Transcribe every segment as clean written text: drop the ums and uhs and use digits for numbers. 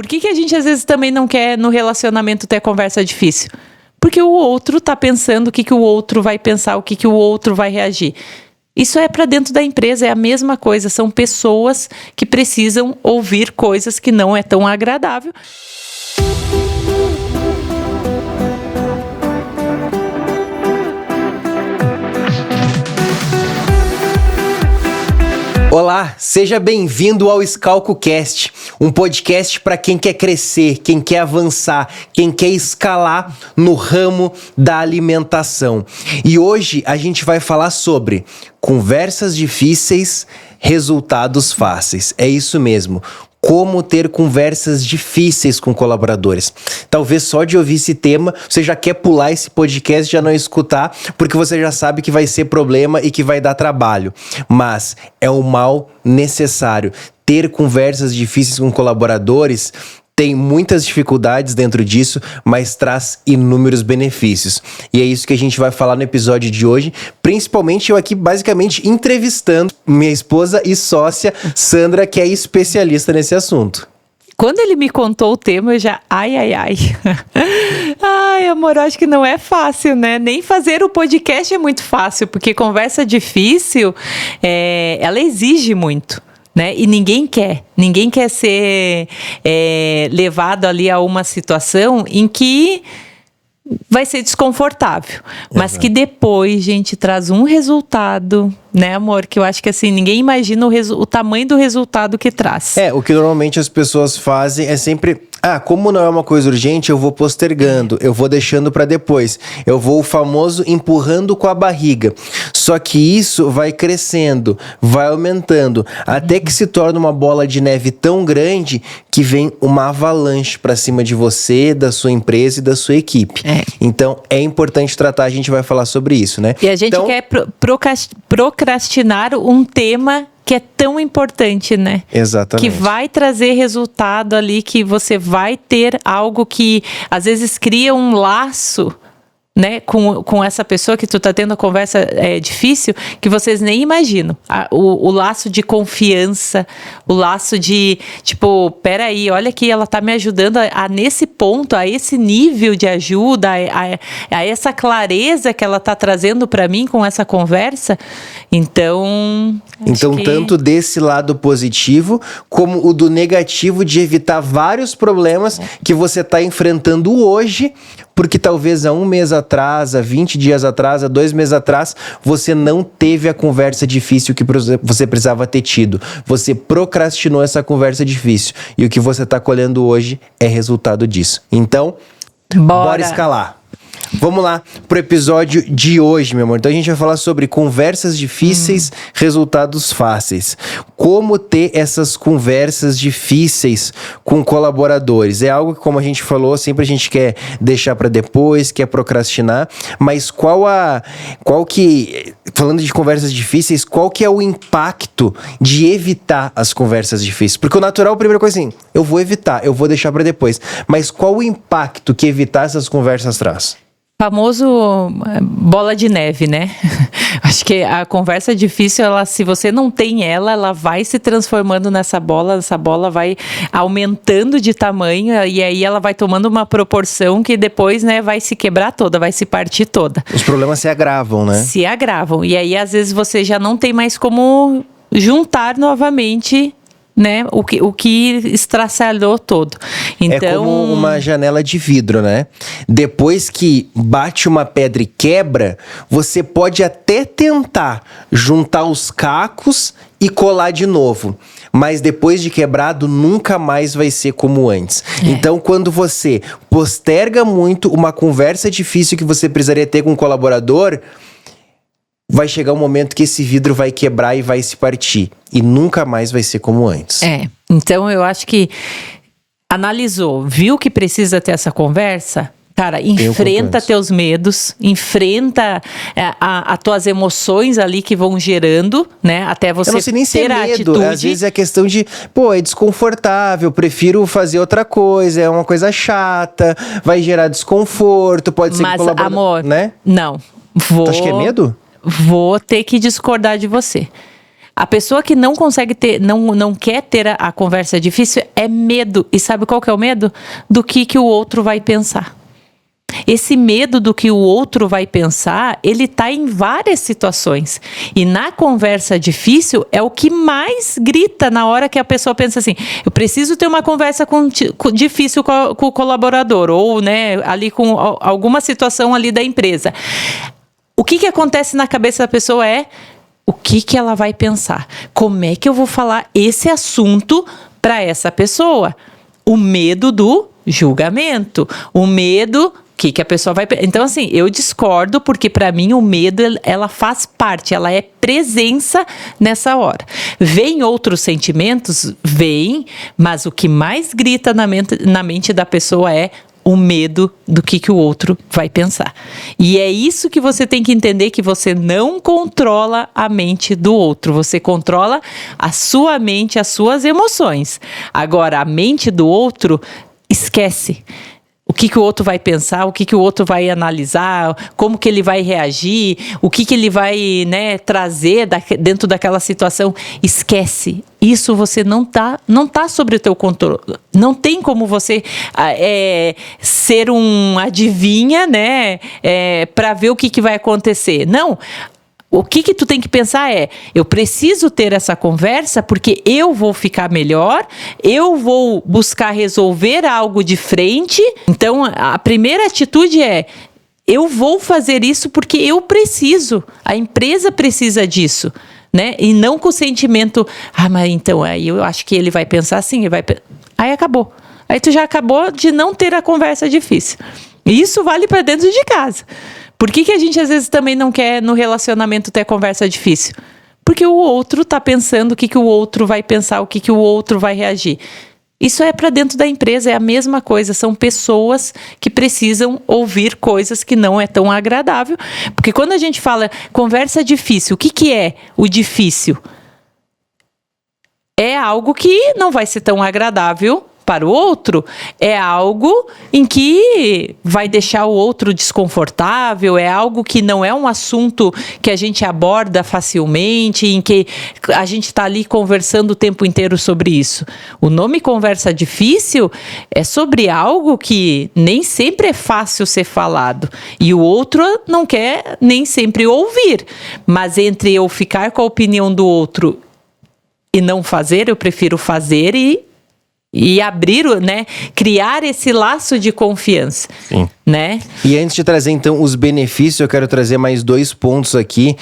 Por que a gente às vezes também não quer no relacionamento ter conversa difícil? Porque o outro tá pensando o que o outro vai pensar, o que o outro vai reagir. Isso é para dentro da empresa, é a mesma coisa. São pessoas que precisam ouvir coisas que não é tão agradável. Olá, seja bem-vindo ao ScalcoCast, um podcast para quem quer crescer, quem quer avançar, quem quer escalar no ramo da alimentação. E hoje a gente vai falar sobre conversas difíceis, resultados fáceis. É isso mesmo. Como ter conversas difíceis com colaboradores. Talvez só de ouvir esse tema, você já quer pular esse podcast e já não escutar, porque você já sabe que vai ser problema e que vai dar trabalho. Mas é um mal necessário. Ter conversas difíceis com colaboradores tem muitas dificuldades dentro disso, mas traz inúmeros benefícios. E é isso que a gente vai falar no episódio de hoje, principalmente eu aqui basicamente entrevistando minha esposa e sócia, Sandra, que é especialista nesse assunto. Quando ele me contou o tema, eu já... Ai. Ai, amor, acho que não é fácil, né? Nem fazer o podcast é muito fácil, porque conversa difícil, ela exige muito. Né? E ninguém quer ser levado ali a uma situação em que vai ser desconfortável, mas que depois, gente, traz um resultado, né, amor? Que eu acho que assim, ninguém imagina o tamanho do resultado que traz. O que normalmente as pessoas fazem é sempre... como não é uma coisa urgente, eu vou postergando, eu vou deixando para depois. Eu vou o famoso empurrando com a barriga. Só que isso vai crescendo, vai aumentando, até que se torna uma bola de neve tão grande que vem uma avalanche para cima de você, da sua empresa e da sua equipe. Então, é importante tratar, a gente vai falar sobre isso, né? E a gente quer procrastinar um tema que é tão importante, né? Exatamente. Que vai trazer resultado ali, que você vai ter algo que às vezes cria um laço, né, com essa pessoa que tu tá tendo a conversa difícil, que vocês nem imaginam. O laço de confiança, o laço de, tipo, peraí, olha aqui, ela tá me ajudando a nesse ponto, a esse nível de ajuda, a essa clareza que ela tá trazendo para mim com essa conversa. Então, tanto desse lado positivo, como o do negativo de evitar vários problemas que você tá enfrentando hoje, porque talvez há um mês atrás, há 20 dias atrás, há 2 meses atrás, você não teve a conversa difícil que você precisava ter tido. Você procrastinou essa conversa difícil. E o que você está colhendo hoje é resultado disso. Então, bora escalar. Vamos lá pro episódio de hoje, meu amor. Então a gente vai falar sobre conversas difíceis, resultados fáceis. Como ter essas conversas difíceis com colaboradores. É algo que, como a gente falou, sempre a gente quer deixar para depois, quer procrastinar. Mas falando de conversas difíceis, qual que é o impacto de evitar as conversas difíceis? Porque o natural, a primeira coisa assim, eu vou evitar, eu vou deixar para depois. Mas qual o impacto que evitar essas conversas traz? Famoso bola de neve, né? Acho que a conversa difícil, se você não tem ela vai se transformando nessa bola, essa bola vai aumentando de tamanho e aí ela vai tomando uma proporção que depois, né, vai se quebrar toda, vai se partir toda. Os problemas se agravam, né? Se agravam. E aí, às vezes, você já não tem mais como juntar novamente, né, o que estraçalhou todo. Então, é como uma janela de vidro, né? Depois que bate uma pedra e quebra, você pode até tentar juntar os cacos e colar de novo. Mas depois de quebrado, nunca mais vai ser como antes. Então, quando você posterga muito uma conversa difícil que você precisaria ter com um colaborador, vai chegar um momento que esse vidro vai quebrar e vai se partir. E nunca mais vai ser como antes. Então eu acho que analisou, viu que precisa ter essa conversa? Cara, enfrenta teus medos, enfrenta as tuas emoções ali que vão gerando, né? Até você eu não sei nem ter a medo. atitude. Às vezes é questão de, é desconfortável, prefiro fazer outra coisa, é uma coisa chata, vai gerar desconforto, pode ser que Mas, amor, né? Não. Tu acha que é medo? Vou ter que discordar de você. A pessoa que não consegue ter, não quer ter a conversa difícil é medo. E sabe qual que é o medo? Do que o outro vai pensar. Esse medo do que o outro vai pensar, ele tá em várias situações. E na conversa difícil é o que mais grita na hora que a pessoa pensa assim, eu preciso ter uma conversa difícil com o colaborador, ou né, ali com alguma situação ali da empresa. O que acontece na cabeça da pessoa é o que ela vai pensar. Como é que eu vou falar esse assunto para essa pessoa? O medo do julgamento, o medo que a pessoa vai... Então, assim, eu discordo porque, para mim, o medo, ela faz parte, ela é presença nessa hora. Vem outros sentimentos? Vem, mas o que mais grita na mente da pessoa é o medo do que o outro vai pensar. E é isso que você tem que entender, que você não controla a mente do outro, você controla a sua mente, as suas emoções. Agora, a mente do outro, esquece. O que o outro vai pensar, o que o outro vai analisar, como que ele vai reagir, o que ele vai, né, trazer dentro daquela situação. Esquece. Isso você não tá sobre o teu controle. Não tem como você ser um adivinha, né, para ver o que vai acontecer. Não. O que tu tem que pensar é, eu preciso ter essa conversa porque eu vou ficar melhor, eu vou buscar resolver algo de frente. Então, a primeira atitude é, eu vou fazer isso porque eu preciso, a empresa precisa disso, né? E não com o sentimento, mas então, aí eu acho que ele vai pensar assim, aí acabou. Aí tu já acabou de não ter a conversa difícil. E isso vale para dentro de casa. Por que a gente às vezes também não quer no relacionamento ter conversa difícil? Porque o outro está pensando o que o outro vai pensar, o que o outro vai reagir. Isso é para dentro da empresa, é a mesma coisa. São pessoas que precisam ouvir coisas que não é tão agradável. Porque quando a gente fala conversa difícil, o que é o difícil? É algo que não vai ser tão agradável para o outro, é algo em que vai deixar o outro desconfortável, é algo que não é um assunto que a gente aborda facilmente, em que a gente está ali conversando o tempo inteiro sobre isso. O nome conversa difícil é sobre algo que nem sempre é fácil ser falado e o outro não quer nem sempre ouvir, mas entre eu ficar com a opinião do outro e não fazer, eu prefiro fazer e abrir, né, criar esse laço de confiança. Sim. Né? E antes de trazer, então, os benefícios, eu quero trazer mais 2 pontos aqui,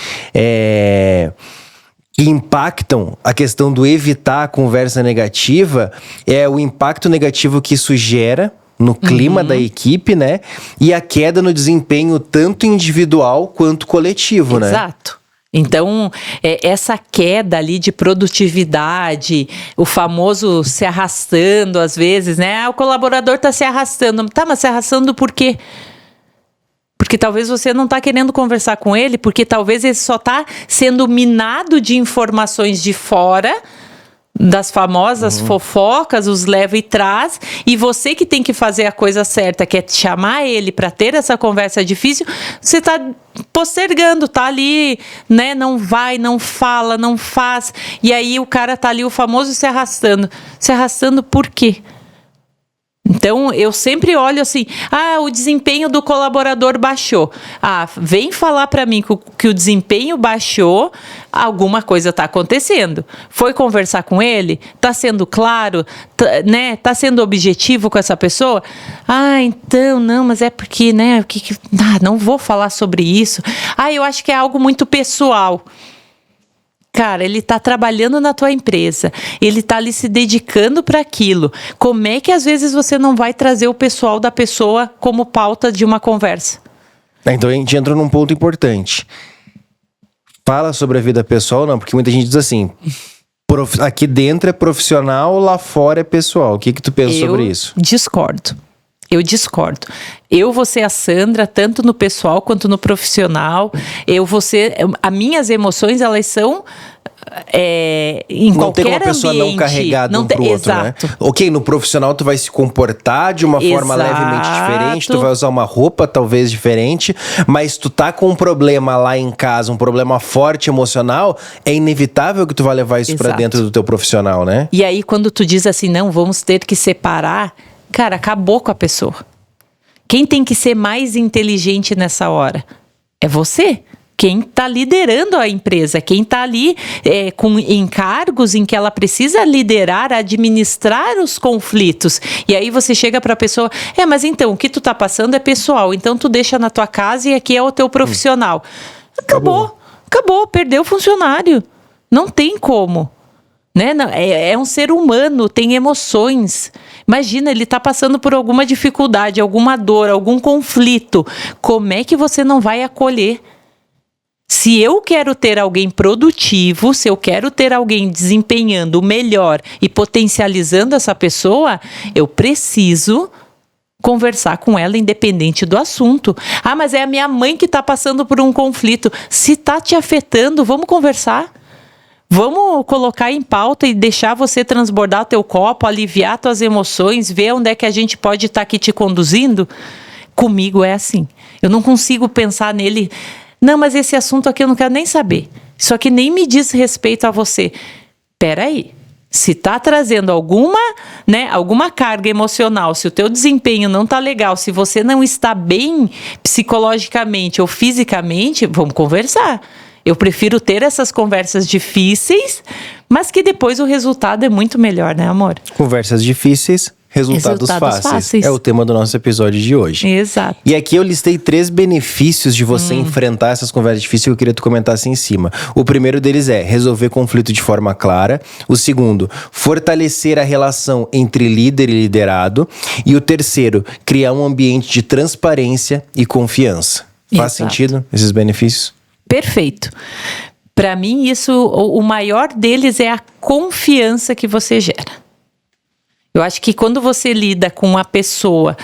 que impactam a questão do evitar a conversa negativa, é o impacto negativo que isso gera no clima da equipe, né? E a queda no desempenho tanto individual quanto coletivo, né? Exato. Então, essa queda ali de produtividade, o famoso se arrastando às vezes, né? O colaborador está se arrastando. Tá, mas se arrastando por quê? Porque talvez você não está querendo conversar com ele, porque talvez ele só está sendo minado de informações de fora, das famosas fofocas, os leva e traz, e você que tem que fazer a coisa certa, que é chamar ele para ter essa conversa difícil, você está postergando, tá ali, né, não vai, não fala, não faz, e aí o cara tá ali, o famoso se arrastando por quê? Então, eu sempre olho assim, o desempenho do colaborador baixou. Vem falar para mim que o desempenho baixou, alguma coisa está acontecendo. Foi conversar com ele? Está sendo claro? Né? Está sendo objetivo com essa pessoa? Então, não, mas é porque, né, não vou falar sobre isso. Eu acho que é algo muito pessoal. Cara, ele está trabalhando na tua empresa, ele está ali se dedicando para aquilo. Como é que às vezes você não vai trazer o pessoal da pessoa como pauta de uma conversa? Então a gente entra num ponto importante. Fala sobre a vida pessoal, não, porque muita gente diz assim, aqui dentro é profissional, lá fora é pessoal. O que tu pensa sobre isso? Eu discordo. Eu vou ser a Sandra, tanto no pessoal quanto no profissional. As minhas emoções, elas são em não tem qualquer como a pessoa ambiente, não carregar de um pro outro, exato. né? Ok, no profissional tu vai se comportar de uma forma levemente diferente, tu vai usar uma roupa talvez diferente, mas tu tá com um problema lá em casa, um problema forte emocional, é inevitável que tu vai levar isso pra dentro do teu profissional, né? E aí quando tu diz assim, não, vamos ter que separar, cara, acabou com a pessoa. Quem tem que ser mais inteligente nessa hora? É você. Quem está liderando a empresa, quem está ali com encargos em que ela precisa liderar, administrar os conflitos. E aí você chega para a pessoa, mas então, o que tu está passando é pessoal, então tu deixa na tua casa e aqui é o teu profissional. Acabou, perdeu o funcionário. Não tem como. Né? É um ser humano, tem emoções. Imagina, ele está passando por alguma dificuldade, alguma dor, algum conflito. Como é que você não vai acolher? Se eu quero ter alguém produtivo, se eu quero ter alguém desempenhando melhor e potencializando essa pessoa, eu preciso conversar com ela independente do assunto. Mas é a minha mãe que está passando por um conflito. Se está te afetando, vamos conversar. Vamos colocar em pauta e deixar você transbordar o teu copo, aliviar tuas emoções, ver onde é que a gente pode estar aqui te conduzindo. Comigo é assim. Eu não consigo pensar nele... Não, mas esse assunto aqui eu não quero nem saber. Isso aqui nem me diz respeito a você. Peraí. Se está trazendo alguma carga emocional, se o teu desempenho não está legal, se você não está bem psicologicamente ou fisicamente, vamos conversar. Eu prefiro ter essas conversas difíceis, mas que depois o resultado é muito melhor, né, amor? Conversas difíceis, resultados fáceis. É o tema do nosso episódio de hoje. Exato. E aqui eu listei 3 benefícios de você enfrentar essas conversas difíceis que eu queria que tu comentasse em cima. O primeiro deles é resolver conflito de forma clara. O segundo, fortalecer a relação entre líder e liderado. E o terceiro, criar um ambiente de transparência e confiança. Faz sentido esses benefícios? Perfeito. Para mim, o maior deles é a confiança que você gera. Eu acho que quando você lida com uma pessoa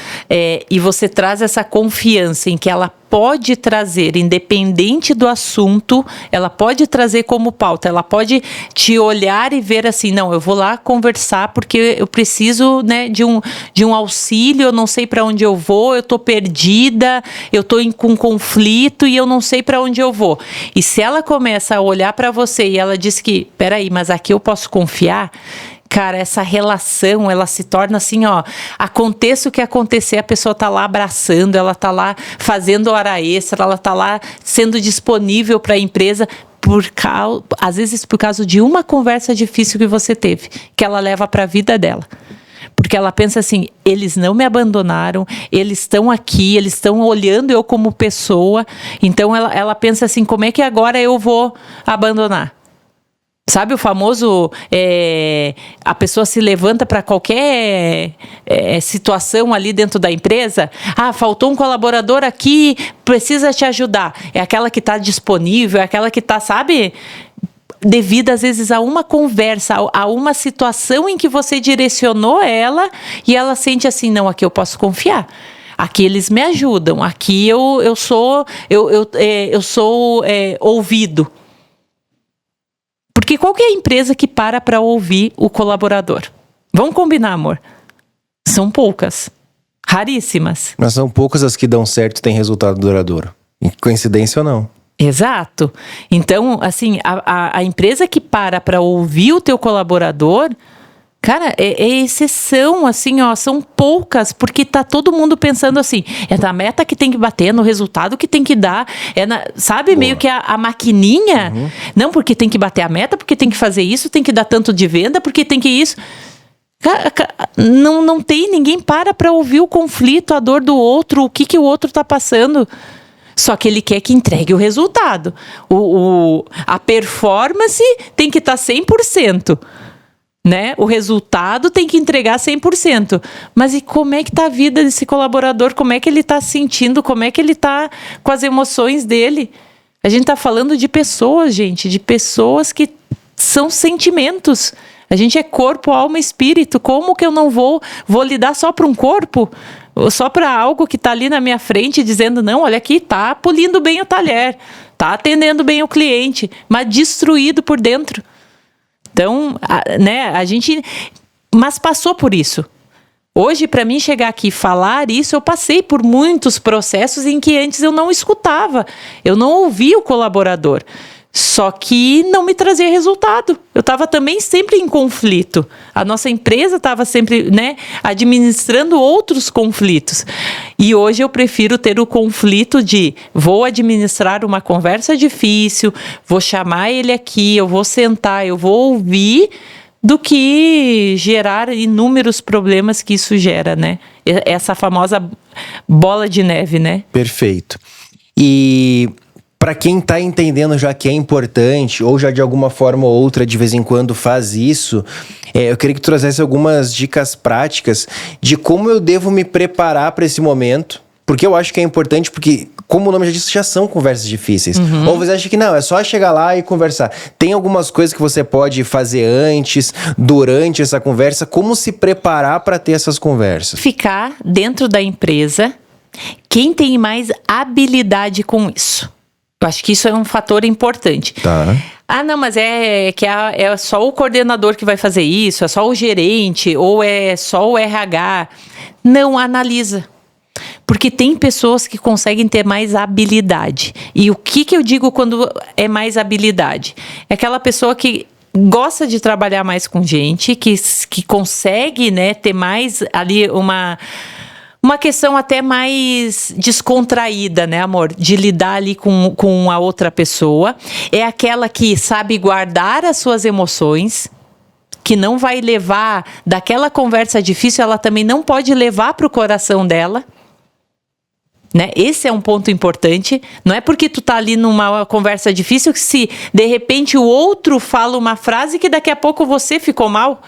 e você traz essa confiança em que ela pode trazer, independente do assunto, ela pode trazer como pauta, ela pode te olhar e ver assim, não, eu vou lá conversar porque eu preciso, né, de um auxílio, eu não sei para onde eu vou, eu tô perdida, eu tô com conflito e eu não sei para onde eu vou. E se ela começa a olhar para você e ela diz que, peraí, mas aqui eu posso confiar, cara, essa relação, ela se torna assim, aconteça o que acontecer, a pessoa tá lá abraçando, ela tá lá fazendo hora extra, ela tá lá sendo disponível para a empresa, às vezes por causa de uma conversa difícil que você teve, que ela leva para a vida dela. Porque ela pensa assim, eles não me abandonaram, eles estão aqui, eles estão olhando eu como pessoa, então ela pensa assim, como é que agora eu vou abandonar? Sabe o famoso, a pessoa se levanta para qualquer situação ali dentro da empresa. Faltou um colaborador aqui, precisa te ajudar. É aquela que está disponível, é aquela que está, sabe, devido às vezes a uma conversa, a uma situação em que você direcionou ela e ela sente assim, não, aqui eu posso confiar. Aqui eles me ajudam, aqui eu sou ouvido. Porque qual que é a empresa que para ouvir o colaborador? Vamos combinar, amor? São poucas. Raríssimas. Mas são poucas as que dão certo e têm resultado duradouro. Coincidência ou não? Exato. Então, assim, a empresa que para ouvir o teu colaborador, cara, é exceção, assim, são poucas, porque tá todo mundo pensando assim, é na meta que tem que bater, no resultado que tem que dar, sabe, meio que a maquininha, não, porque tem que bater a meta, porque tem que fazer isso, tem que dar tanto de venda, porque tem que isso. Não tem, ninguém para ouvir o conflito, a dor do outro, o que o outro tá passando. Só que ele quer que entregue o resultado. A performance tem que estar 100%. Né? O resultado tem que entregar 100%. Mas e como é que está a vida desse colaborador? Como é que ele está se sentindo? Como é que ele está com as emoções dele? A gente está falando de pessoas, gente. De pessoas que são sentimentos. A gente é corpo, alma e espírito. Como que eu não vou lidar só para um corpo? Só para algo que está ali na minha frente dizendo, não, olha aqui, tá polindo bem o talher. Tá atendendo bem o cliente. Mas destruído por dentro. Então, né, a gente... Mas passou por isso. Hoje, para mim chegar aqui e falar isso, eu passei por muitos processos em que antes eu não escutava. Eu não ouvia o colaborador. Só que não me trazia resultado. Eu estava também sempre em conflito. A nossa empresa estava sempre, né, administrando outros conflitos. E hoje eu prefiro ter o conflito de vou administrar uma conversa difícil, vou chamar ele aqui, eu vou sentar, eu vou ouvir, do que gerar inúmeros problemas que isso gera, né? Essa famosa bola de neve, né? Perfeito. E para quem tá entendendo já que é importante, ou já de alguma forma ou outra de vez em quando faz isso, eu queria que tu trouxesse algumas dicas práticas de como eu devo me preparar para esse momento. Porque eu acho que é importante, porque, como o nome já disse, já são conversas difíceis. Ou você acha que não, é só chegar lá e conversar. Tem algumas coisas que você pode fazer antes, durante essa conversa, como se preparar para ter essas conversas? Ficar dentro da empresa, quem tem mais habilidade com isso. Eu acho que isso é um fator importante. Tá. Ah, não, mas é só o coordenador que vai fazer isso, é só o gerente, ou é só o RH. Não, analisa. Porque tem pessoas que conseguem ter mais habilidade. E o que eu digo quando é mais habilidade? É aquela pessoa que gosta de trabalhar mais com gente, que consegue, né, ter mais ali uma questão até mais descontraída, né, amor? De lidar ali com a outra pessoa. É aquela que sabe guardar as suas emoções, que não vai levar daquela conversa difícil, ela também não pode levar para o coração dela. Né? Esse é um ponto importante. Não é porque tu tá ali numa conversa difícil que se de repente o outro fala uma frase que daqui a pouco você ficou mal.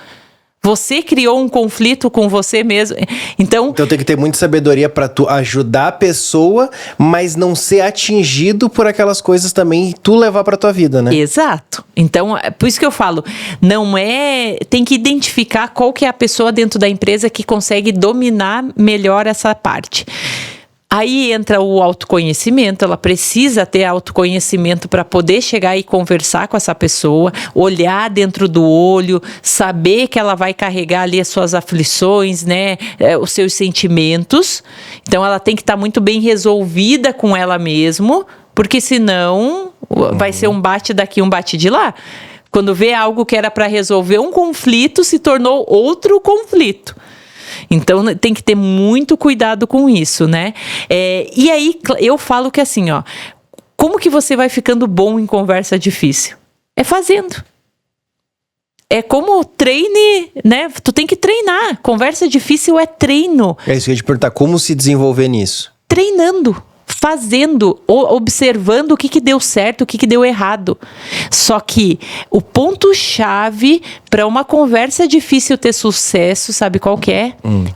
Você criou um conflito com você mesmo. Então tem que ter muita sabedoria para tu ajudar a pessoa, mas não ser atingido por aquelas coisas também tu levar para tua vida, né? Exato. Então, é por isso que eu falo, tem que identificar qual que é a pessoa dentro da empresa que consegue dominar melhor essa parte. Aí entra o autoconhecimento, ela precisa ter autoconhecimento para poder chegar e conversar com essa pessoa, olhar dentro do olho, saber que ela vai carregar ali as suas aflições, né, os seus sentimentos. Então ela tem que estar muito bem resolvida com ela mesma, porque senão vai ser um bate daqui, um bate de lá. Quando vê algo que era para resolver um conflito, se tornou outro conflito. Então, tem que ter muito cuidado com isso, né? E aí, eu falo que assim, ó, como que você vai ficando bom em conversa difícil? É fazendo. É como treine, né? Tu tem que treinar. Conversa difícil é treino. É isso que eu ia te perguntar, como se desenvolver nisso? Treinando. Fazendo, observando o que deu certo, o que deu errado. Só que o ponto-chave para uma conversa difícil ter sucesso, sabe qual que é?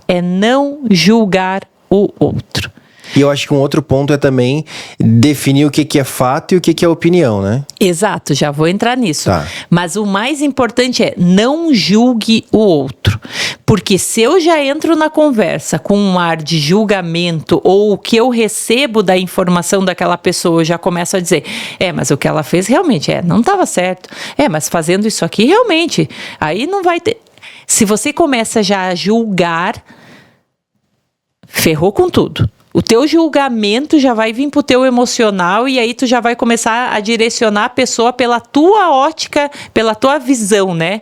É não julgar o outro. E eu acho que um outro ponto é também definir o que é fato e o que é opinião, né? Exato, já vou entrar nisso. Tá. Mas o mais importante é não julgue o outro. Porque se eu já entro na conversa com um ar de julgamento ou o que eu recebo da informação daquela pessoa, eu já começo a dizer, mas o que ela fez realmente não estava certo. Mas fazendo isso aqui realmente, aí não vai ter... Se você começa já a julgar, ferrou com tudo. O teu julgamento já vai vir pro teu emocional e aí tu já vai começar a direcionar a pessoa pela tua ótica, pela tua visão, né?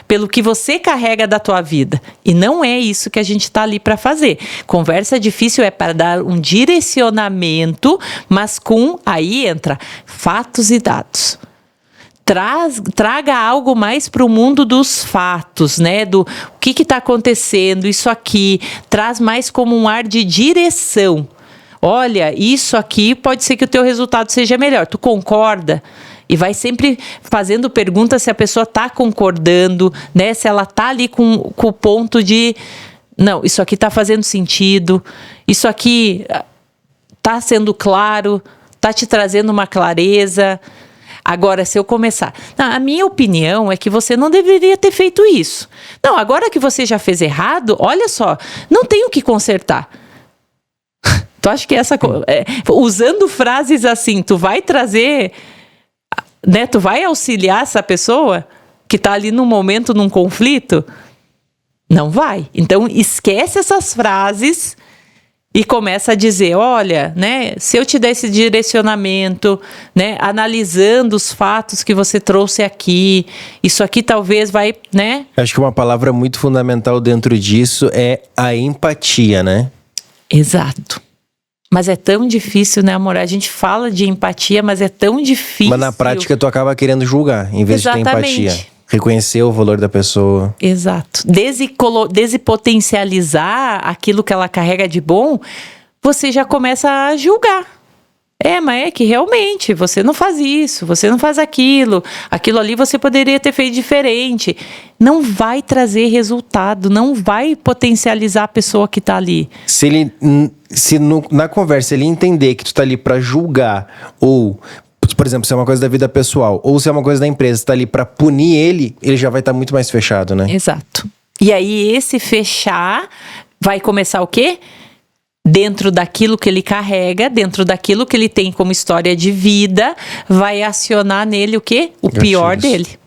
Pelo que você carrega da tua vida. E não é isso que a gente tá ali para fazer. Conversa difícil é para dar um direcionamento, mas aí entra fatos e dados. Traga algo mais para o mundo dos fatos, né? Do o que está acontecendo, isso aqui. Traz mais como um ar de direção. Olha, isso aqui pode ser que o teu resultado seja melhor. Tu concorda? E vai sempre fazendo perguntas se a pessoa está concordando, né? Se ela está ali com o ponto de... Não, isso aqui está fazendo sentido. Isso aqui está sendo claro. Está te trazendo uma clareza... Agora, se eu começar... Não, a minha opinião é que você não deveria ter feito isso. Não, agora que você já fez errado, olha só, não tem o que consertar. Tu acha que usando frases assim, tu vai trazer né? Tu vai auxiliar essa pessoa que tá ali num momento, num conflito? Não vai. Então, esquece essas frases e começa a dizer, olha, né, se eu te der esse direcionamento, né, analisando os fatos que você trouxe aqui, isso aqui talvez vai, né? Acho que uma palavra muito fundamental dentro disso é a empatia, né? Exato. Mas é tão difícil, né, amor? A gente fala de empatia, mas é tão difícil. Mas na prática tu acaba querendo julgar, em vez de ter empatia. Reconhecer o valor da pessoa. Exato. Despotencializar aquilo que ela carrega de bom, você já começa a julgar. Mas é que realmente você não faz isso, você não faz aquilo ali você poderia ter feito diferente. Não vai trazer resultado, não vai potencializar a pessoa que tá ali. Na conversa ele entender que tu tá ali pra julgar, ou, por exemplo, se é uma coisa da vida pessoal, ou se é uma coisa da empresa, tu tá ali pra punir ele já vai estar muito mais fechado, né? Exato. E aí esse fechar vai começar o quê? Dentro daquilo que ele carrega, dentro daquilo que ele tem como história de vida, vai acionar nele o quê? O pior dele.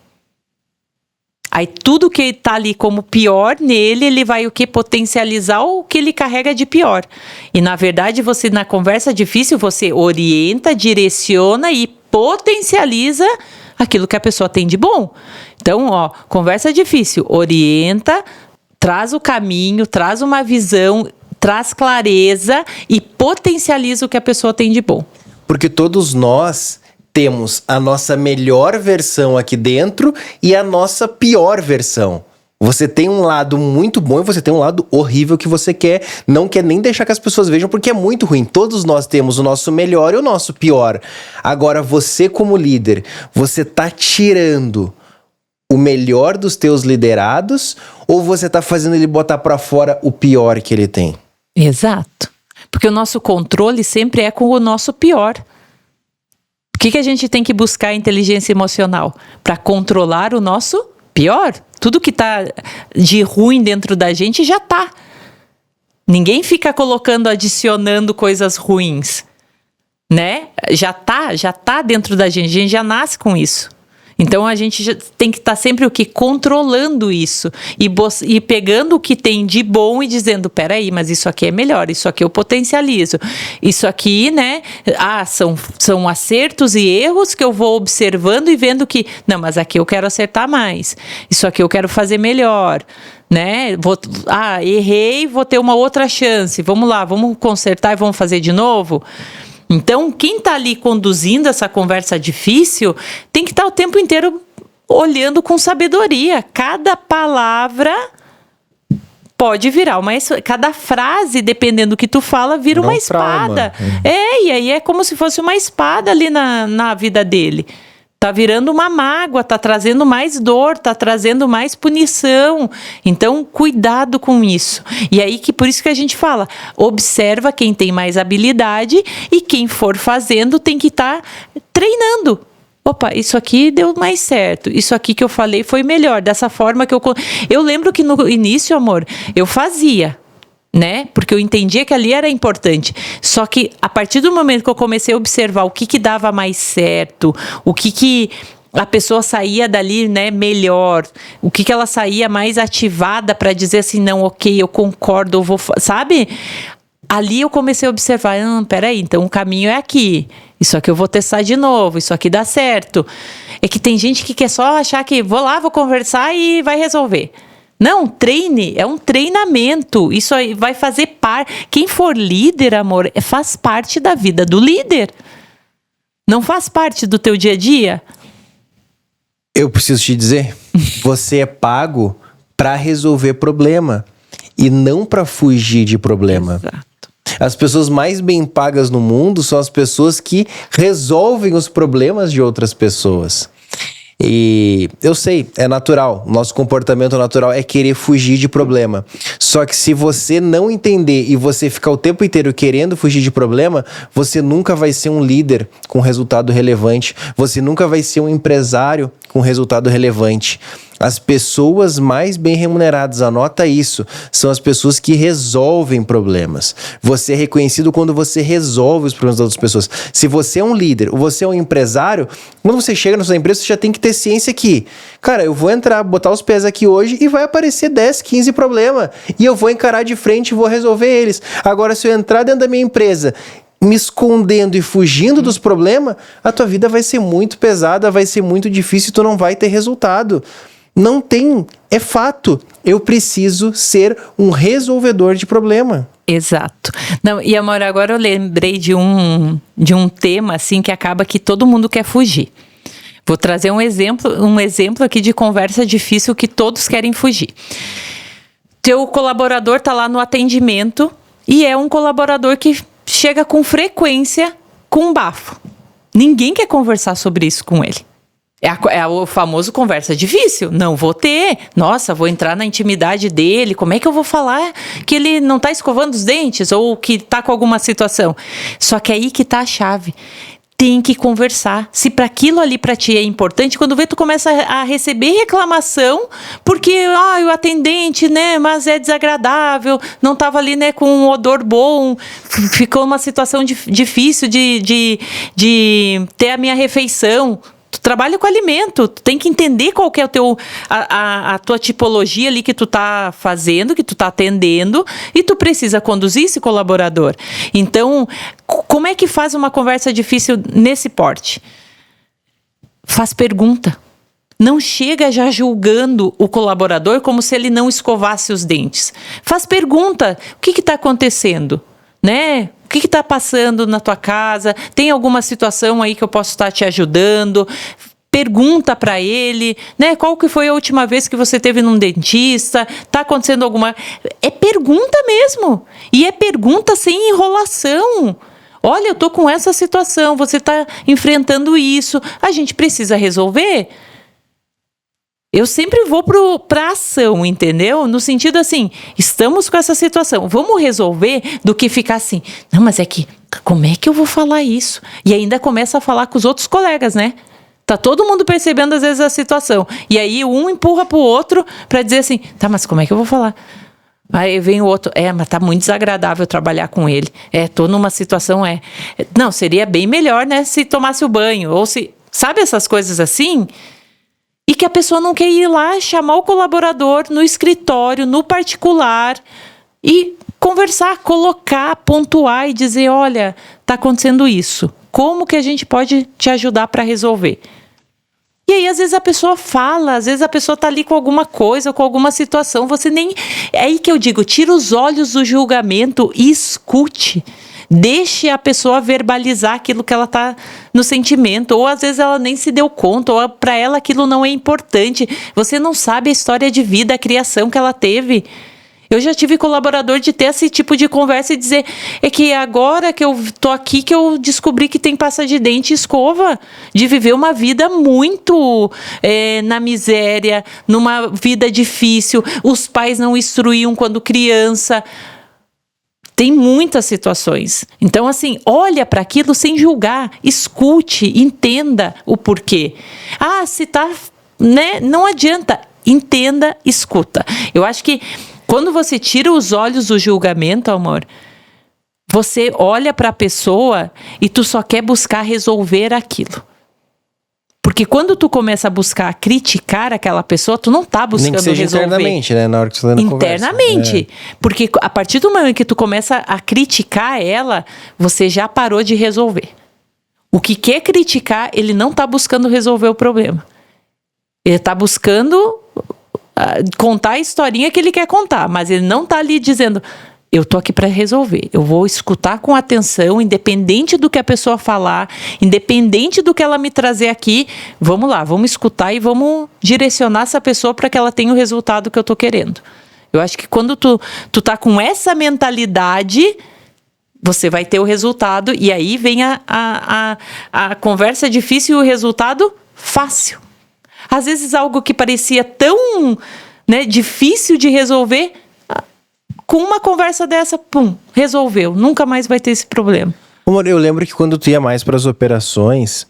Aí tudo que tá ali como pior nele, ele vai o quê? Potencializar o que ele carrega de pior. E na verdade, você na conversa difícil, você orienta, direciona e potencializa aquilo que a pessoa tem de bom. Então, conversa difícil, orienta, traz o caminho, traz uma visão, traz clareza e potencializa o que a pessoa tem de bom. Porque todos nós temos a nossa melhor versão aqui dentro e a nossa pior versão. Você tem um lado muito bom e você tem um lado horrível que você não quer nem deixar que as pessoas vejam, porque é muito ruim. Todos nós temos o nosso melhor e o nosso pior. Agora, você como líder, você tá tirando o melhor dos teus liderados ou você tá fazendo ele botar pra fora o pior que ele tem? Exato. Porque o nosso controle sempre é com o nosso pior. O que a gente tem que buscar inteligência emocional? Para controlar o nosso pior. Tudo que tá de ruim dentro da gente já tá. Ninguém fica adicionando coisas ruins, né? Já tá dentro da gente. A gente já nasce com isso. Então a gente já tem que estar sempre o quê? Controlando isso e pegando o que tem de bom e dizendo, peraí, mas isso aqui é melhor, isso aqui eu potencializo, isso aqui, né, são acertos e erros que eu vou observando e vendo que, não, mas aqui eu quero acertar mais, isso aqui eu quero fazer melhor, né, errei, vou ter uma outra chance, vamos lá, vamos consertar e vamos fazer de novo. Então, quem está ali conduzindo essa conversa difícil tem que estar o tempo inteiro olhando com sabedoria. Cada palavra pode virar cada frase, dependendo do que tu fala, vira uma espada. E aí é como se fosse uma espada ali na vida dele. Tá virando uma mágoa, tá trazendo mais dor, tá trazendo mais punição. Então, cuidado com isso. E aí por isso que a gente fala, observa quem tem mais habilidade e quem for fazendo tem que estar treinando. Opa, isso aqui deu mais certo. Isso aqui que eu falei foi melhor. Dessa forma que eu lembro que no início, amor, eu fazia, né? Porque eu entendia que ali era importante. Só que a partir do momento que eu comecei a observar o que dava mais certo, o que a pessoa saía dali, né, melhor, o que ela saía mais ativada para dizer assim, não, ok, eu concordo, eu vou, sabe? Ali eu comecei a observar, peraí, então o caminho é aqui. Isso aqui eu vou testar de novo, isso aqui dá certo. É que tem gente que quer só achar que vou conversar e vai resolver. Não, treine, é um treinamento, isso aí vai fazer parte, quem for líder, amor, faz parte da vida do líder, não faz parte do teu dia a dia? Eu preciso te dizer, você é pago para resolver problema e não para fugir de problema. Exato. As pessoas mais bem pagas no mundo são as pessoas que resolvem os problemas de outras pessoas. E eu sei, é natural, nosso comportamento natural é querer fugir de problema. Só que se você não entender e você ficar o tempo inteiro querendo fugir de problema, você nunca vai ser um líder com resultado relevante, você nunca vai ser um empresário com resultado relevante. As pessoas mais bem remuneradas, anota isso, são as pessoas que resolvem problemas. Você é reconhecido quando você resolve os problemas das outras pessoas. Se você é um líder ou você é um empresário, quando você chega na sua empresa, você já tem que ter ciência que, cara, eu vou entrar, botar os pés aqui hoje e vai aparecer 10, 15 problemas. E eu vou encarar de frente e vou resolver eles. Agora, se eu entrar dentro da minha empresa me escondendo e fugindo dos problemas, a tua vida vai ser muito pesada, vai ser muito difícil e tu não vai ter resultado. Não tem, é fato. Eu preciso ser um resolvedor de problema. Exato. Não, e amor, agora eu lembrei de um tema assim que acaba que todo mundo quer fugir. Vou trazer um exemplo aqui de conversa difícil que todos querem fugir. Teu colaborador tá lá no atendimento e é um colaborador que chega com frequência com um bafo. Ninguém quer conversar sobre isso com ele. É o famoso conversa difícil. Não vou ter. Nossa, vou entrar na intimidade dele. Como é que eu vou falar que ele não tá escovando os dentes ou que tá com alguma situação? Só que aí que tá a chave. Tem que conversar. Se para aquilo ali para ti é importante, quando vê tu começa a receber reclamação, porque o atendente, né, mas é desagradável, não tava ali, né, com um odor bom, ficou uma situação difícil de ter a minha refeição. Tu trabalha com alimento, tu tem que entender qual que é a tua tipologia ali que tu tá fazendo, que tu tá atendendo, e tu precisa conduzir esse colaborador. Então, como é que faz uma conversa difícil nesse porte? Faz pergunta. Não chega já julgando o colaborador como se ele não escovasse os dentes. Faz pergunta. O que está acontecendo? Né? O que está passando na tua casa? Tem alguma situação aí que eu posso estar te ajudando? Pergunta para ele, né? Qual que foi a última vez que você teve num dentista? Tá acontecendo alguma... É pergunta mesmo. E é pergunta sem enrolação. Olha, eu tô com essa situação, você tá enfrentando isso. A gente precisa resolver. Eu sempre vou pra ação, entendeu? No sentido assim, estamos com essa situação, vamos resolver, do que ficar assim, não, mas é que, como é que eu vou falar isso? E ainda começa a falar com os outros colegas, né? Tá todo mundo percebendo às vezes a situação. E aí um empurra pro outro pra dizer assim, tá, mas como é que eu vou falar? Aí vem o outro, mas tá muito desagradável trabalhar com ele. Tô numa situação, Não, seria bem melhor, né, se tomasse o banho, ou se... Sabe essas coisas assim? E que a pessoa não quer ir lá chamar o colaborador no escritório, no particular, e conversar, colocar, pontuar e dizer, olha, tá acontecendo isso. Como que a gente pode te ajudar para resolver? E aí, às vezes, a pessoa fala, às vezes a pessoa tá ali com alguma coisa, com alguma situação, você nem... É aí que eu digo, tira os olhos do julgamento e escute. Deixe a pessoa verbalizar aquilo que ela tá no sentimento, ou às vezes ela nem se deu conta, ou para ela aquilo não é importante. Você não sabe a história de vida, a criação que ela teve. Eu já tive colaborador de ter esse tipo de conversa e dizer, é que agora que eu tô aqui que eu descobri que tem pasta de dente e escova, de viver uma vida muito na miséria, numa vida difícil, os pais não instruíam quando criança. Tem muitas situações. Então, assim, olha para aquilo sem julgar, escute, entenda o porquê. Se tá, né? Não adianta. Entenda, escuta. Eu acho que quando você tira os olhos do julgamento, amor, você olha para a pessoa e tu só quer buscar resolver aquilo. Porque quando tu começa a buscar criticar aquela pessoa, tu não tá buscando resolver. Nem que seja internamente, né? Na hora que você tá na internamente. Conversa. Porque a partir do momento que tu começa a criticar ela, você já parou de resolver. O que quer criticar, ele não tá buscando resolver o problema. Ele tá buscando contar a historinha que ele quer contar, mas ele não tá ali dizendo... Eu tô aqui para resolver. Eu vou escutar com atenção, independente do que a pessoa falar, independente do que ela me trazer aqui. Vamos lá, vamos escutar e vamos direcionar essa pessoa para que ela tenha o resultado que eu tô querendo. Eu acho que quando tu tá com essa mentalidade, você vai ter o resultado e aí vem a conversa difícil e o resultado fácil. Às vezes algo que parecia tão, né, difícil de resolver... Com uma conversa dessa, resolveu. Nunca mais vai ter esse problema. Amor, eu lembro que quando tu ia mais para as operações,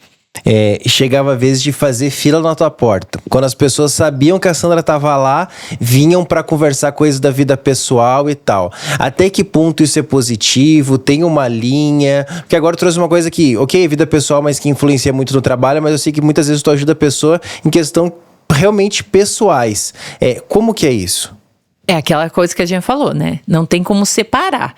chegava a vez de fazer fila na tua porta. Quando as pessoas sabiam que a Sandra tava lá, vinham pra conversar coisas da vida pessoal e tal. Até que ponto isso é positivo? Tem uma linha? Porque agora eu trouxe uma coisa que, ok, vida pessoal, mas que influencia muito no trabalho, mas eu sei que muitas vezes tu ajuda a pessoa em questão realmente pessoais. Como que é isso? É aquela coisa que a gente falou, né? Não tem como separar.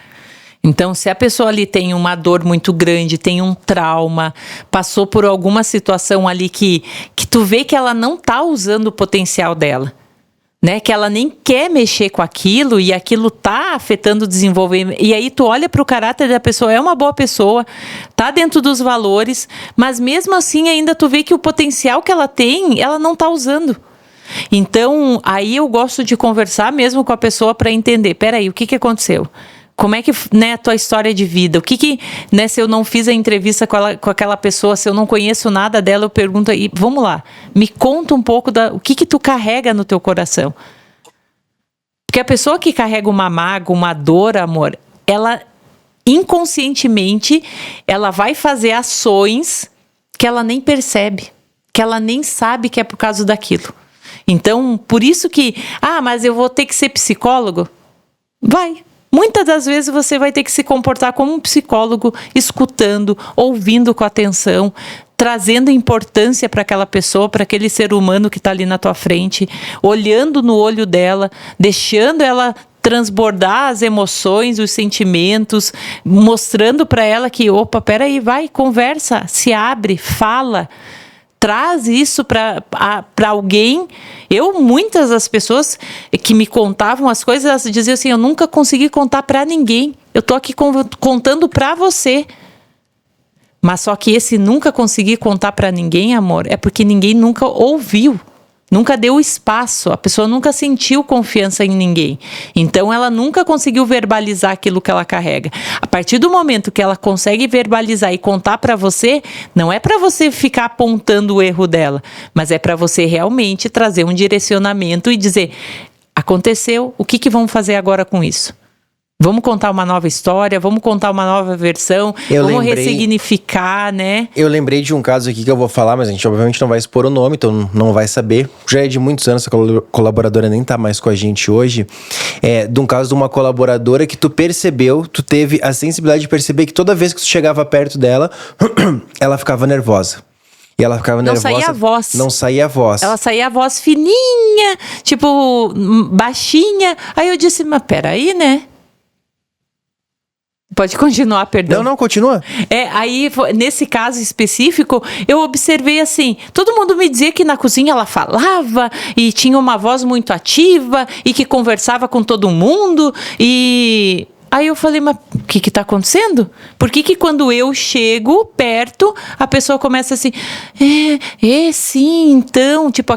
Então, se a pessoa ali tem uma dor muito grande, tem um trauma, passou por alguma situação ali que tu vê que ela não tá usando o potencial dela, né? Que ela nem quer mexer com aquilo e aquilo tá afetando o desenvolvimento. E aí tu olha pro caráter da pessoa, é uma boa pessoa, tá dentro dos valores, mas mesmo assim ainda tu vê que o potencial que ela tem, ela não tá usando. Então, aí eu gosto de conversar mesmo com a pessoa para entender, peraí, o que aconteceu? Como é que, né, a tua história de vida? O que né, se eu não fiz a entrevista com aquela pessoa, se eu não conheço nada dela, eu pergunto aí, vamos lá, me conta um pouco o que tu carrega no teu coração. Porque a pessoa que carrega uma mágoa, uma dor, amor, ela inconscientemente, ela vai fazer ações que ela nem percebe, que ela nem sabe que é por causa daquilo. Então, por isso que, mas eu vou ter que ser psicólogo? Vai. Muitas das vezes você vai ter que se comportar como um psicólogo, escutando, ouvindo com atenção, trazendo importância para aquela pessoa, para aquele ser humano que está ali na tua frente, olhando no olho dela, deixando ela transbordar as emoções, os sentimentos, mostrando para ela que, opa, peraí, vai, conversa, se abre, fala. Traz isso para alguém. Muitas das pessoas que me contavam as coisas, elas diziam assim, eu nunca consegui contar para ninguém. Eu tô aqui contando para você. Mas só que esse nunca consegui contar para ninguém, amor, é porque ninguém nunca ouviu. Nunca deu espaço, a pessoa nunca sentiu confiança em ninguém. Então, ela nunca conseguiu verbalizar aquilo que ela carrega. A partir do momento que ela consegue verbalizar e contar para você, não é para você ficar apontando o erro dela, mas é para você realmente trazer um direcionamento e dizer, aconteceu, o que vamos fazer agora com isso? Vamos contar uma nova história, vamos contar uma nova versão, ressignificar, né? Eu lembrei de um caso aqui que eu vou falar, mas a gente obviamente não vai expor o nome, então não vai saber. Já é de muitos anos, essa colaboradora nem tá mais com a gente hoje. De um caso de uma colaboradora que tu percebeu, tu teve a sensibilidade de perceber que toda vez que tu chegava perto dela, ela ficava nervosa. E ela ficava nervosa. Não saía a voz. Não saía a voz. Ela saía a voz fininha, tipo, baixinha. Aí eu disse, mas peraí, né? Pode continuar, perdão. Não, continua. Aí, nesse caso específico, eu observei assim, todo mundo me dizia que na cozinha ela falava e tinha uma voz muito ativa e que conversava com todo mundo e... Aí eu falei, mas o que tá acontecendo? Por que quando eu chego perto, a pessoa começa assim, sim, então, tipo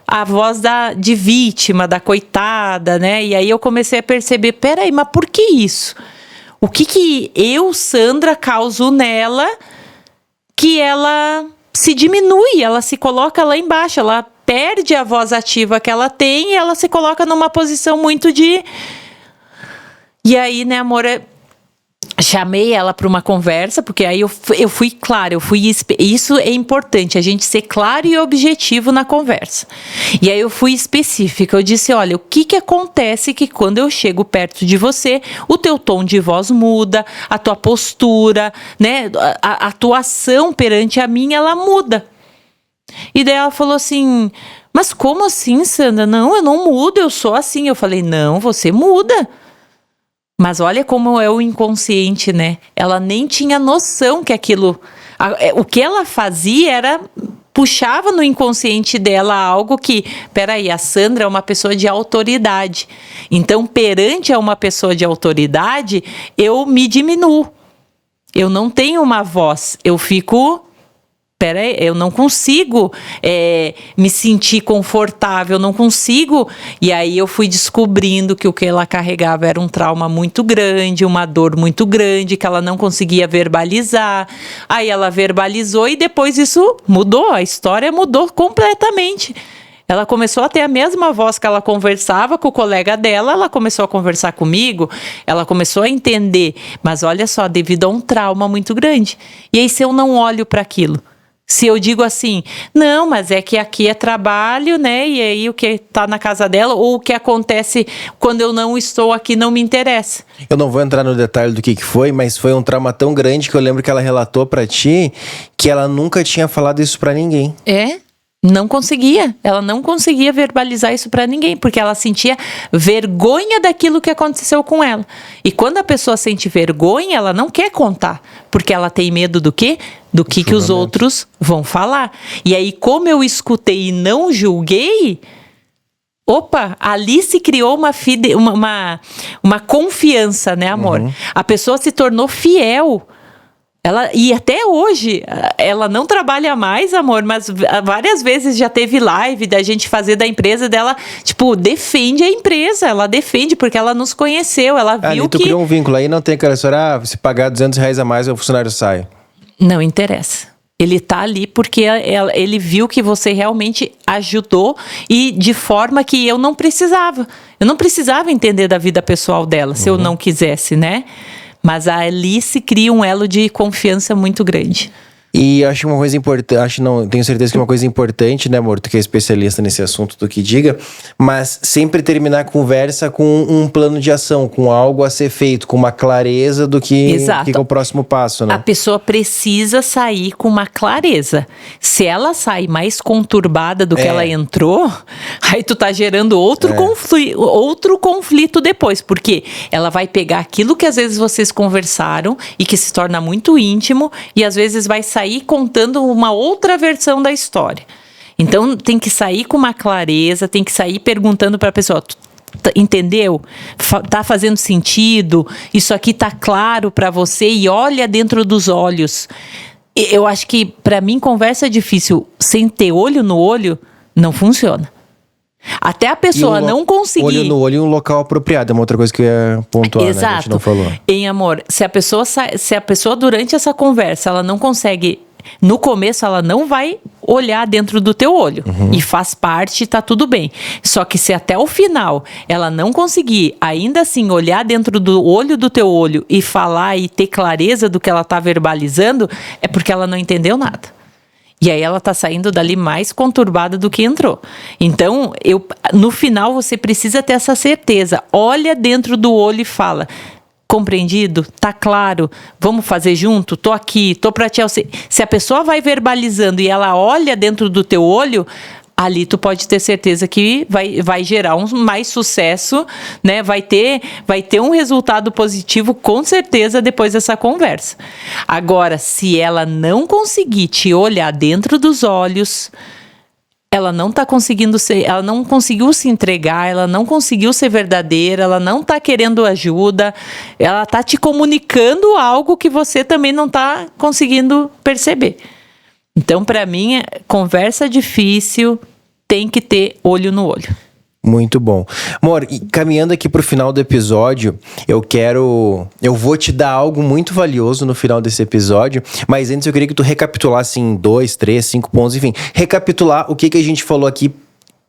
a voz de vítima, da coitada, né? E aí eu comecei a perceber, peraí, mas por que isso? O que eu, Sandra, causo nela que ela se diminui, ela se coloca lá embaixo, ela perde a voz ativa que ela tem e ela se coloca numa posição muito de... E aí, né, amor, chamei ela para uma conversa, porque aí eu fui clara, isso é importante, a gente ser claro e objetivo na conversa. E aí eu fui específica, eu disse, olha, o que acontece que quando eu chego perto de você, o teu tom de voz muda, a tua postura, né, a tua ação perante a mim, ela muda. E daí ela falou assim, mas como assim, Sandra? Não, eu não mudo, eu sou assim. Eu falei, não, você muda. Mas olha como é o inconsciente, né? Ela nem tinha noção que aquilo... O que ela fazia era... Puxava no inconsciente dela algo que... Peraí, a Sandra é uma pessoa de autoridade. Então, perante a uma pessoa de autoridade, eu me diminuo. Eu não tenho uma voz. Eu fico... Peraí, eu não consigo me sentir confortável, eu não consigo. E aí eu fui descobrindo que o que ela carregava era um trauma muito grande, uma dor muito grande, que ela não conseguia verbalizar. Aí ela verbalizou e depois isso mudou, a história mudou completamente. Ela começou a ter a mesma voz que ela conversava com o colega dela, ela começou a conversar comigo, ela começou a entender. Mas olha só, devido a um trauma muito grande. E aí se eu não olho para aquilo? Se eu digo assim, não, mas é que aqui é trabalho, né? E aí o que tá na casa dela, ou o que acontece quando eu não estou aqui não me interessa. Eu não vou entrar no detalhe do que foi, mas foi um trauma tão grande que eu lembro que ela relatou pra ti que ela nunca tinha falado isso pra ninguém. Não conseguia. Ela não conseguia verbalizar isso pra ninguém, porque ela sentia vergonha daquilo que aconteceu com ela. E quando a pessoa sente vergonha, ela não quer contar, porque ela tem medo do quê? Do que os outros vão falar. E aí, como eu escutei e não julguei, ali se criou uma confiança, né, amor? A pessoa se tornou fiel. E até hoje, ela não trabalha mais, amor, mas várias vezes já teve live da gente fazer da empresa dela, tipo, defende a empresa, ela defende porque ela nos conheceu, ela viu tu criou um vínculo aí, não tem aquela história, se pagar R$200 a mais, o funcionário sai. Não interessa. Ele tá ali porque ele viu que você realmente ajudou e de forma que eu não precisava. Eu não precisava entender da vida pessoal dela, se eu não quisesse, né? Mas ali se cria um elo de confiança muito grande. E acho uma coisa importante, tenho certeza que é uma coisa importante, né, amor? Tu que é especialista nesse assunto, tu que diga, mas sempre terminar a conversa com um plano de ação, com algo a ser feito, com uma clareza do que é o próximo passo, né? A pessoa precisa sair com uma clareza. Se ela sai mais conturbada do que ela entrou, aí tu tá gerando outro conflito depois, porque ela vai pegar aquilo que às vezes vocês conversaram e que se torna muito íntimo e às vezes vai sair contando uma outra versão da história. Então tem que sair com uma clareza, tem que sair perguntando para a pessoa, entendeu? Tá fazendo sentido? Isso aqui tá claro para você? E olha dentro dos olhos. Eu acho que para mim conversa difícil sem ter olho no olho não funciona. Até a pessoa não conseguir... Olho no olho e um local apropriado. É uma outra coisa que eu ia pontuar, exato, né? A gente não falou. Em amor, se a pessoa durante essa conversa, ela não consegue... No começo, ela não vai olhar dentro do teu olho. E faz parte, tá tudo bem. Só que se até o final ela não conseguir, ainda assim, olhar dentro do olho do teu olho e falar e ter clareza do que ela tá verbalizando, é porque ela não entendeu nada. E aí ela tá saindo dali mais conturbada do que entrou. Então, no final, você precisa ter essa certeza. Olha dentro do olho e fala... Compreendido? Tá claro? Vamos fazer junto? Tô aqui, tô pra te auxiliar. Se a pessoa vai verbalizando e ela olha dentro do teu olho... Ali tu pode ter certeza que vai gerar mais sucesso, né? Vai ter um resultado positivo com certeza depois dessa conversa. Agora, se ela não conseguir te olhar dentro dos olhos, ela não tá conseguindo ela não conseguiu se entregar, ela não conseguiu ser verdadeira, ela não tá querendo ajuda, ela tá te comunicando algo que você também não tá conseguindo perceber. Então, para mim, conversa difícil tem que ter olho no olho. Muito bom. Amor, e caminhando aqui pro final do episódio, eu vou te dar algo muito valioso no final desse episódio, mas antes eu queria que tu recapitulasse em 2, 3, 5 pontos, enfim, recapitular o que a gente falou aqui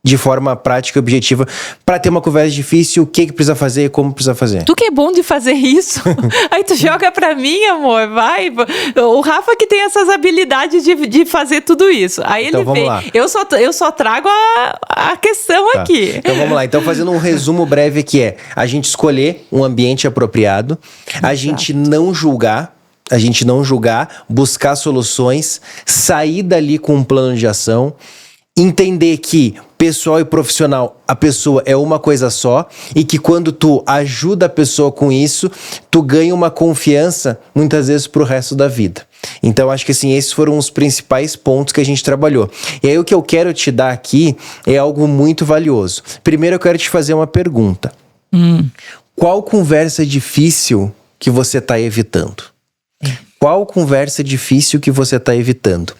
de forma prática e objetiva pra ter uma conversa difícil, o que precisa fazer e como precisa fazer. Tu que é bom de fazer isso. Aí tu joga pra mim, amor, vai. O Rafa que tem essas habilidades de fazer tudo isso. Aí então, ele vem. Lá. Eu só trago a questão aqui. Então vamos lá. Então fazendo um resumo breve aqui a gente escolher um ambiente apropriado, a gente não julgar, buscar soluções, sair dali com um plano de ação, entender que pessoal e profissional, a pessoa é uma coisa só e que quando tu ajuda a pessoa com isso, tu ganha uma confiança muitas vezes pro resto da vida. Então acho que assim, esses foram os principais pontos que a gente trabalhou. E aí o que eu quero te dar aqui é algo muito valioso. Primeiro eu quero te fazer uma pergunta. Qual conversa difícil que você tá evitando? Qual conversa difícil que você está evitando?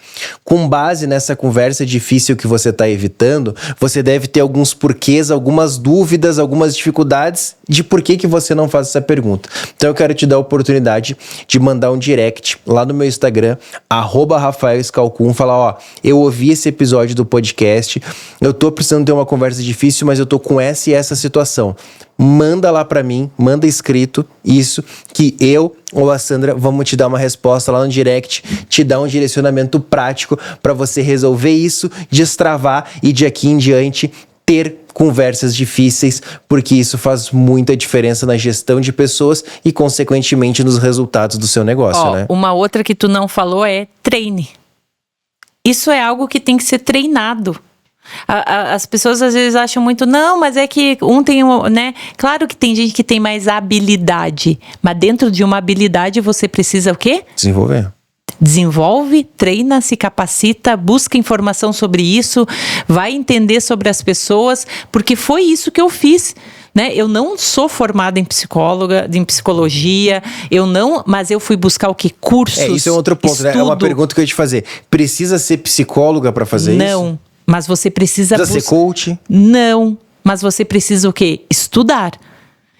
Com base nessa conversa difícil que você está evitando, você deve ter alguns porquês, algumas dúvidas, algumas dificuldades de por que você não faz essa pergunta. Então eu quero te dar a oportunidade de mandar um direct lá no meu Instagram, @RafaelScalcun, falar, ó, eu ouvi esse episódio do podcast, eu tô precisando ter uma conversa difícil, mas eu tô com essa e essa situação. Manda lá pra mim, manda escrito isso, que eu ou a Sandra vamos te dar uma resposta lá no direct, te dar um direcionamento prático pra você resolver isso, destravar e de aqui em diante ter conversas difíceis, porque isso faz muita diferença na gestão de pessoas e, consequentemente, nos resultados do seu negócio, né? Uma outra que tu não falou é treine. Isso é algo que tem que ser treinado. As pessoas às vezes acham muito, não, mas é que um tem, né? Claro que tem gente que tem mais habilidade, mas dentro de uma habilidade você precisa o quê? Desenvolve, treina, se capacita, busca informação sobre isso, vai entender sobre as pessoas, porque foi isso que eu fiz. Né? Eu não sou formada em psicologia, mas eu fui buscar o que? Cursos, isso é outro ponto, né? É uma pergunta que eu ia te fazer. Precisa ser psicóloga para fazer isso? Não, mas você precisa ser coach? Não, mas você precisa o quê? Estudar.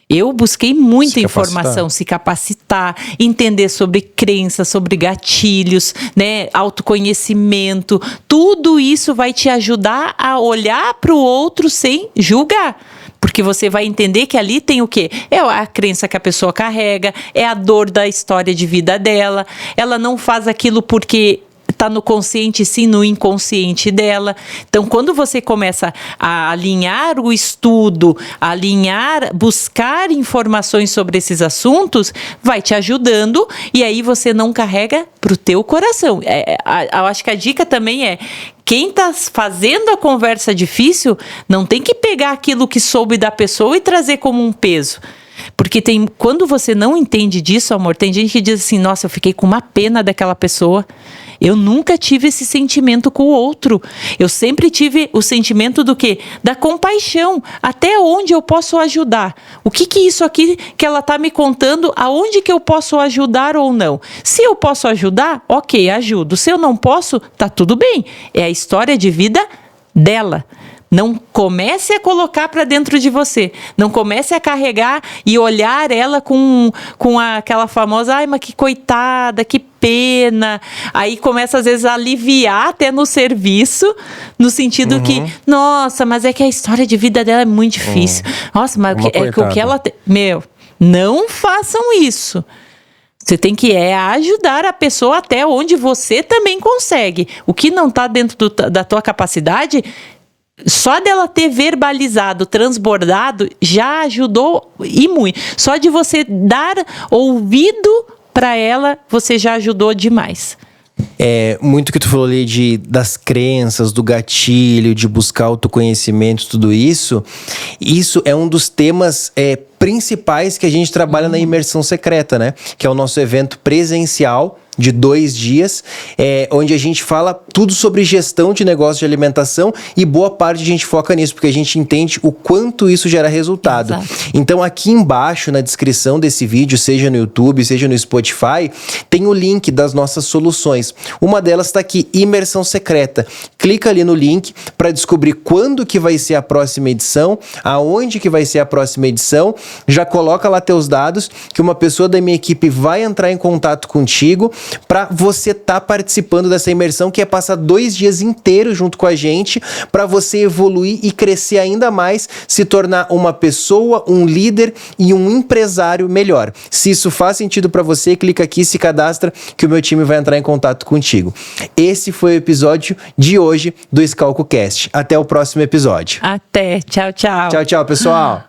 Eu busquei muita informação, se capacitar, entender sobre crenças, sobre gatilhos, né, autoconhecimento. Tudo isso vai te ajudar a olhar para o outro sem julgar. Porque você vai entender que ali tem o quê? É a crença que a pessoa carrega, é a dor da história de vida dela. Ela não faz aquilo porque está no consciente, sim, no inconsciente dela. Então, quando você começa a alinhar o estudo, buscar informações sobre esses assuntos, vai te ajudando e aí você não carrega para o teu coração. Eu acho que a dica também é, quem está fazendo a conversa difícil não tem que pegar aquilo que soube da pessoa e trazer como um peso. Porque quando você não entende disso, amor, tem gente que diz assim, nossa, eu fiquei com uma pena daquela pessoa. Eu nunca tive esse sentimento com o outro. Eu sempre tive o sentimento do quê? Da compaixão. Até onde eu posso ajudar? O que isso aqui que ela está me contando, aonde que eu posso ajudar ou não? Se eu posso ajudar, ok, ajudo. Se eu não posso, tá tudo bem. É a história de vida dela. Não comece a colocar para dentro de você. Não comece a carregar e olhar ela com aquela famosa, ai, mas que coitada, que pena. Aí começa às vezes a aliviar até no serviço, no sentido que, nossa, mas é que a história de vida dela é muito difícil. Nossa, mas o que ela... não façam isso. Você tem que ajudar a pessoa até onde você também consegue. O que não está dentro da tua capacidade... Só dela ter verbalizado, transbordado, já ajudou e muito. Só de você dar ouvido para ela, você já ajudou demais. Muito que tu falou ali das crenças, do gatilho, de buscar autoconhecimento, tudo isso. Isso é um dos temas principais que a gente trabalha na Imersão Secreta, né? Que é o nosso evento presencial de 2 dias, onde a gente fala tudo sobre gestão de negócio de alimentação e boa parte a gente foca nisso, porque a gente entende o quanto isso gera resultado. Exato. Então aqui embaixo na descrição desse vídeo, seja no YouTube, seja no Spotify, tem o link das nossas soluções. Uma delas está aqui, Imersão Secreta. Clica ali no link para descobrir quando que vai ser a próxima edição, aonde que vai ser a próxima edição, já coloca lá teus dados, que uma pessoa da minha equipe vai entrar em contato contigo para você estar participando dessa imersão, que é passar 2 dias inteiros junto com a gente, para você evoluir e crescer ainda mais, se tornar uma pessoa, um líder e um empresário melhor. Se isso faz sentido para você, clica aqui, se cadastra, que o meu time vai entrar em contato contigo. Esse foi o episódio de hoje do ScalcoCast. Até o próximo episódio. Até. Tchau, tchau. Tchau, tchau, pessoal.